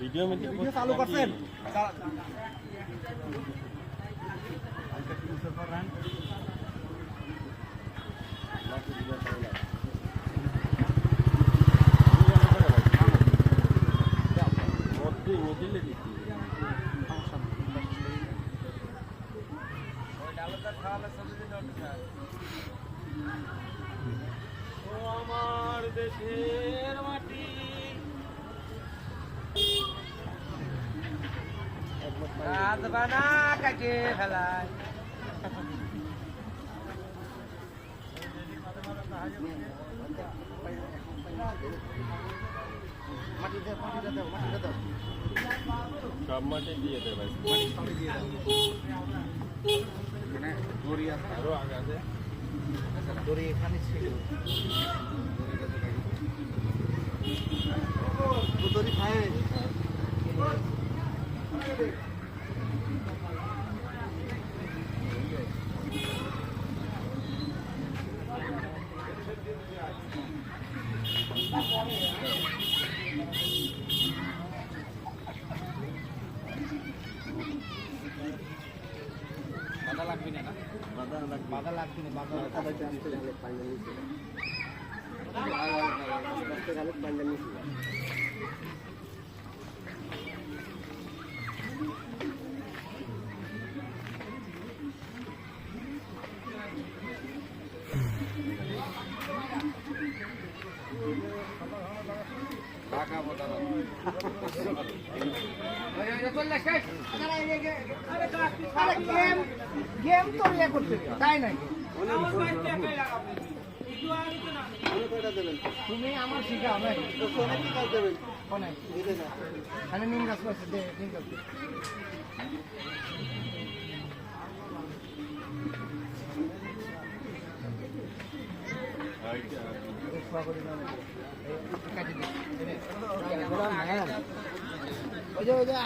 Video চালু করছেন আমার দেশের মাটি রাত বানা কাকে ফেলায় সব মাঠে দিয়ে দেবে মানে দড়ি আছে আরো আগে আছে দড়ি এখানে ছিল দড়ি খায় বাধা লাগবে না বাধা লাগবে না বাধা গেম তো ইয়ে করতে তাই নাকি তুমি আমার শিখা আমার কি কাজ দেবেন অনেক মানে নিম গাছ করছে দে নিম গাছ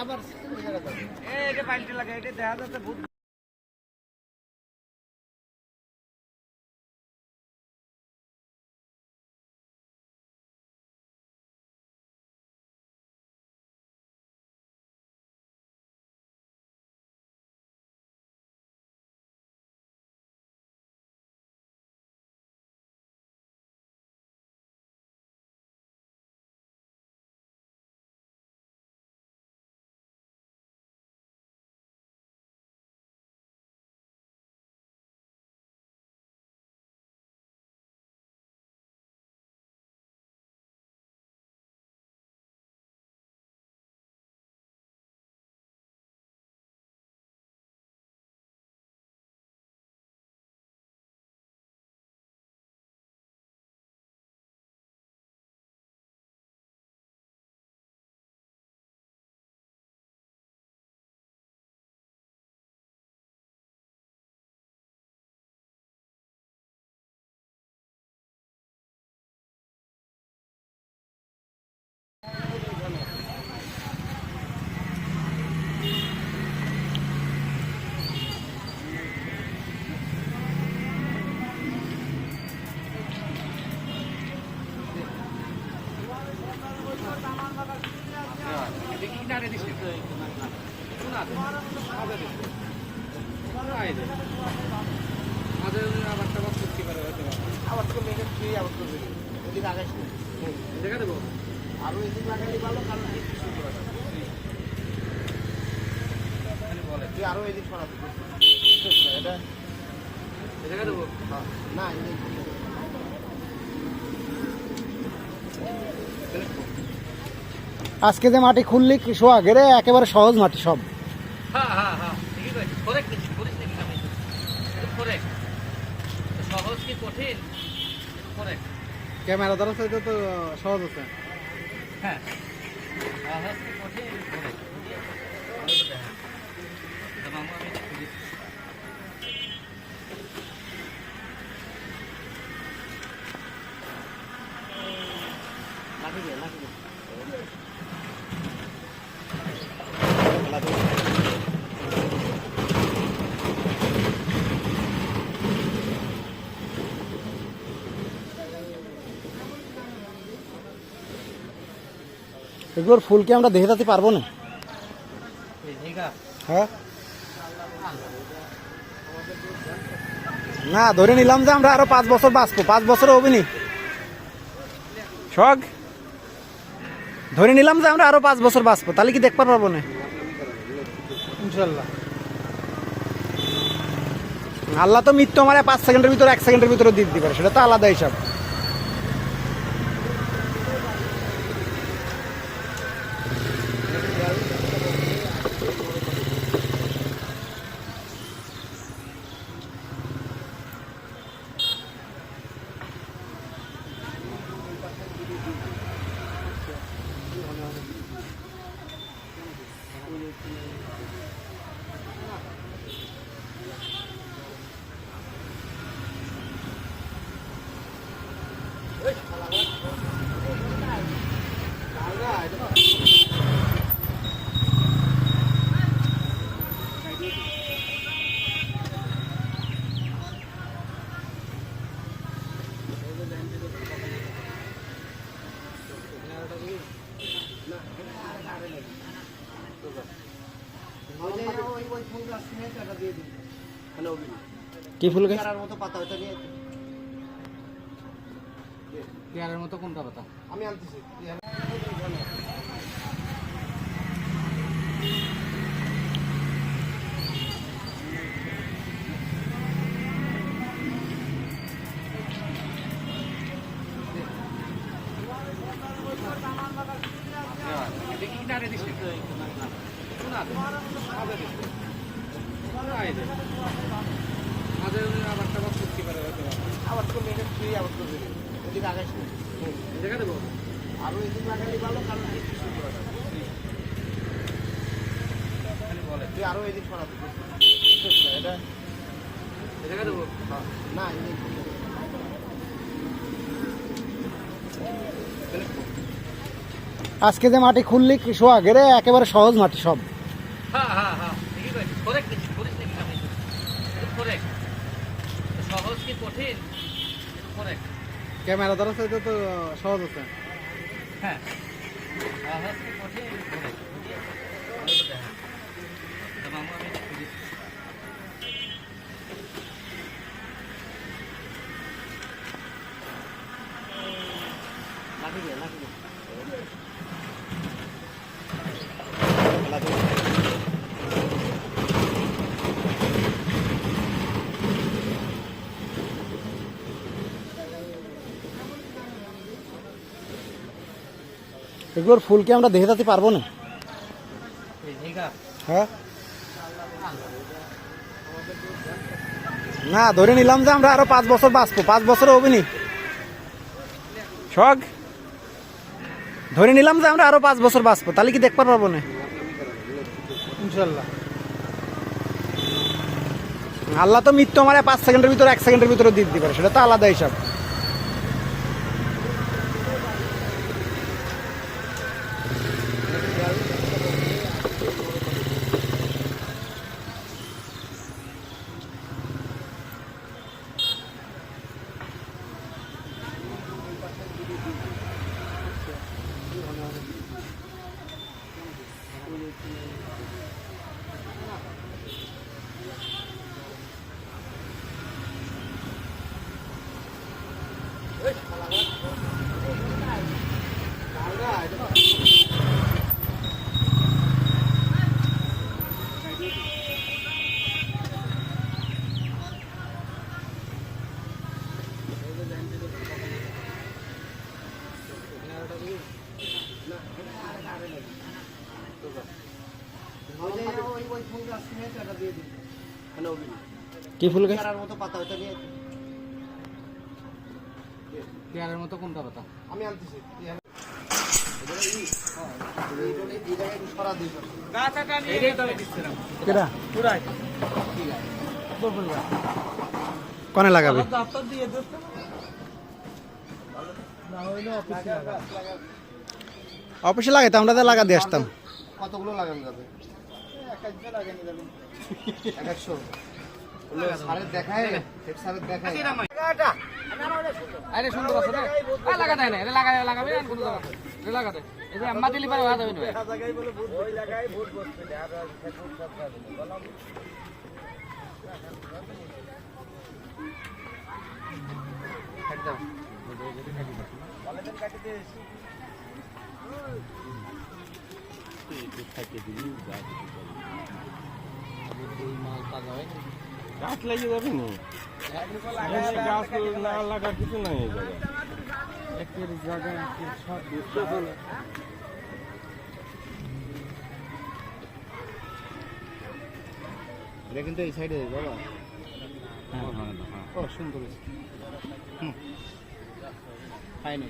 আবার এটা পাল্টে লাগে এটা দেখা যাচ্ছে আবার তো মেঘের খেয়ে আবার করবে এদিকে আগাইস দেখা দেবো আরো এদিক লাগালে ভালো কারণ তুই আরো এদিক সরাতে এটা দেখা দেবো না আজকে যে মাটি খুললি শোয়া গেলে একেবারে সহজ মাটি সব সহজ কি কঠিন ক্যামেরা দ্বারা তো সহজ আছে হ্যাঁ সহজ কি কঠিন এগুলোর ফুল কি আমরা দেখে যেতে পারবো না? হ্যাঁ, না ধরে নিলাম যে আমরা আরো 5 বছর বাঁচবো, 5 বছর হবে নি শখ, ধরে নিলাম যে আমরা আরো 5 বছর বাঁচবো, তাহলে কি দেখতে পারবো না? ইনশাল্লাহ। আল্লাহ তো মৃত্যু আমার 5 সেকেন্ডের ভিতরে 1 সেকেন্ডের ভিতরে দিয়ে দিতে পারে, সেটা তো আলাদা হিসাব। কি ফুল গাছ? পেয়ারের মতো কোনটা পাতা? আমি আনতেছি। আবার তো মেঘের তুই আবার তো বেরিয়ে ওদিকে আগাইস না, দেখা দেবো আরো এদিক লাগালে ভালো, কারণ বৃষ্টি শুরু হয় তুই আরো এদিক সরাতে এটা দেখা দেবো না আজকে যে মাটি খুললি সোহাগ, রে একেবারে সহজ মাটি সব। সহজ কি কঠিন? ক্যামেরা ধরা চাইতে তো সহজ আছে। হ্যাঁ, সহজ কি কঠিন? এগুলোর ফুল কি আমরা দেখে যেতে পারবো না? হ্যাঁ, না ধরে নিলাম যে আমরা আরো 5 বছর বাঁচবো, 5 বছর হবে নি শখ, ধরে নিলাম যে আমরা আরো 5 বছর বাঁচবো, তাহলে কি দেখতে পারবো না? ইনশাল্লাহ। আল্লাহ তো মৃত্যু আমার 5 সেকেন্ডের ভিতরে 1 সেকেন্ডের ভিতরে দিয়ে দিতে পারে, সেটা তো আলাদা হিসাব। কি ফুল গাছ? পেয়ারের মতো কোনটা পাতা? আমি আনতেছি। কনে লাগাবে? অফিসে লাগাইতে আমরা তো লাগা দিয়ে আসতাম। কতগুলো লাগানো যাবে? একশো দেখায় দেখায় আরে সুন্দর আছে না, লাগাতে হয় না, লাগাবে কোন লাগাতে এই যে আম্মা দিলি পারে যাবে না জায়গায় বলে ভূত ওই জায়গায় ভূত বসছে আর ভূত সব যাবে বললাম কাটি দাও বলে দেন কাটি দিস গাছ লাগিয়ে যাবে না গাছ না লাগা কিছু নাই এই জায়গায় একের জায়গা একের সব এটা কিন্তু এই সাইডে বাবা ও সুন্দর ফাইন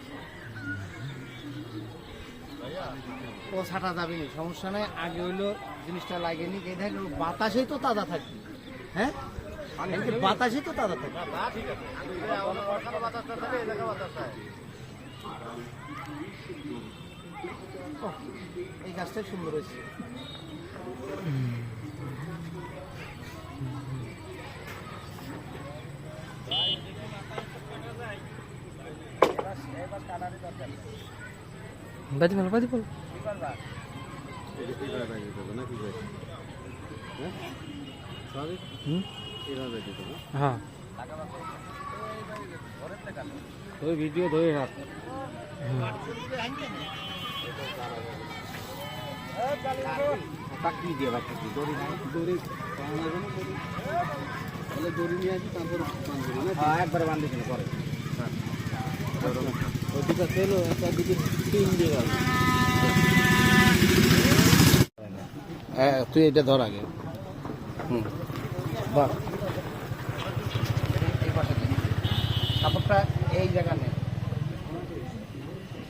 ও ছাটা যাবে না সমস্যা নাই আগে হইলো জিনিসটা লাগেনি এই দেখো বাতাসেই তো তাজা থাকবে হ্যাঁ বাতাসেই তো তাজা থাকবে এই গাছটা সুন্দর হয়েছে বাজি বল বাজি বল হ্যাঁ ওই ভিডিও ধরে রাখ টাকি দিয়ে বাচ্চা কি দড়ি দড়ি তাহলে দড়ি নিয়ে আসি তারপর হ্যাঁ একবারে বান্ধিছিল পরে ওদিকে চলো একটা দিকে তিন দিয়ে গেল হ্যাঁ তুই এটা ধর আগে হুম বাহ এই পাশে কাপড়টা এই জায়গা নেই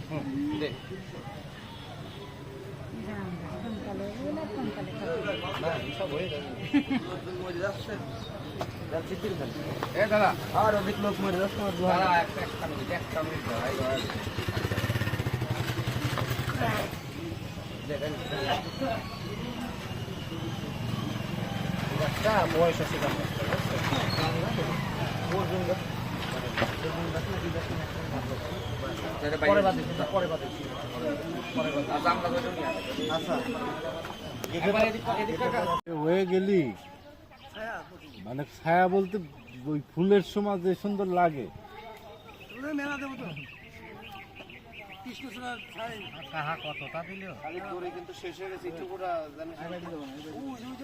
হুম দে দাদা আর অনেক লোক মরে যাচ্ছে বয়স আছে হয়ে গেলি মানে ছায়া বলতে ওই ফুলের সময় যে সুন্দর লাগে কতটা দিলেও কিন্তু শেষ হয়ে গেছে একটু পুরা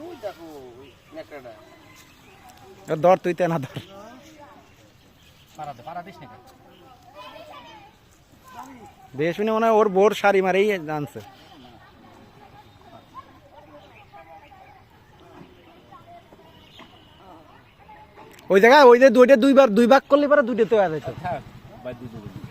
ওই দেখো নেকড়াটা ধর তুই তেনা ধর পাড়া দিস না বেশ শুনে মনে হয় ওর বোর শাড়ি মারেই জানছে ওই জায়গায় ওই যে দুইটা দুই ভাগ করলে পরে দুইটা তো আছে বাদ দিয়ে দেবে